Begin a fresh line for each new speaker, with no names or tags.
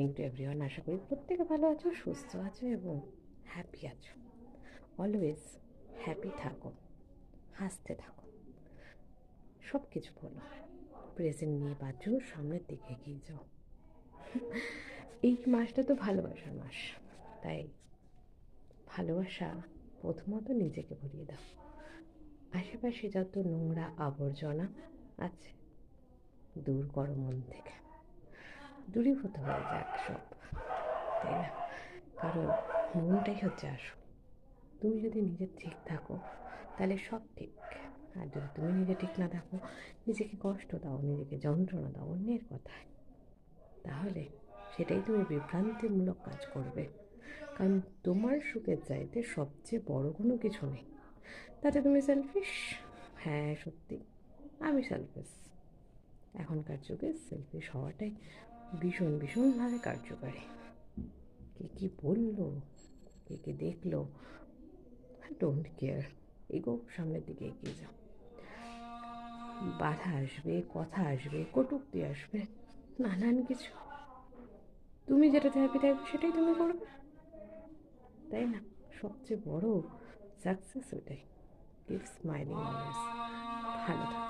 Morning to everyone. আশা করি প্রত্যেকে ভালো আছো, সুস্থ আছো এবং হ্যাপি আছো। অলওয়েজ হ্যাপি থাকো, হাসতে থাকো, সব কিছু বলো, প্রেজেন্ট নিয়ে বাঁচো, সামনের দিকে এগিয়ে যাও। এই মাসটা তো ভালোবাসার মাস, তাই ভালোবাসা প্রথমত নিজেকে ভরিয়ে দাও। আশেপাশে যত নোংরা আবর্জনা আছে দূর করো মন থেকে, দূরীভূত হয়ে যাক সব, তাই না? কারণ মনটাই হচ্ছে আসল। তুমি যদি নিজে ঠিক থাকো তাহলে সব ঠিক। আর যদি তুমি নিজে ঠিক না থাকো, নিজেকে কষ্ট দাও, নিজেকে যন্ত্রণা দাও অন্যের কথায়, তাহলে সেটাই তুমি বিভ্রান্তিমূলক কাজ করবে। কারণ তোমার সুখের চাইতে সবচেয়ে বড় কোনো কিছু নেই। তাতে তুমি সেলফিশ। হ্যাঁ সত্যি, আমি সেলফিশ। এখনকার যুগে সেলফিশ হওয়াটাই ভীষণ ভীষণভাবে কার্যকারী। কে কী বললো, কে কে দেখলো, ডোন্ট কেয়ার। এগো, সামনের দিকে এগিয়ে যাও। বাধা আসবে, কথা আসবে, কটূক্তি আসবে, নানান কিছু। তুমি যেটাতে হ্যাপি থাকবে সেটাই তুমি করবে, তাই না? সবচেয়ে বড় সাকসেস ওইটাই। Keep smiling always. ভালো থাকো।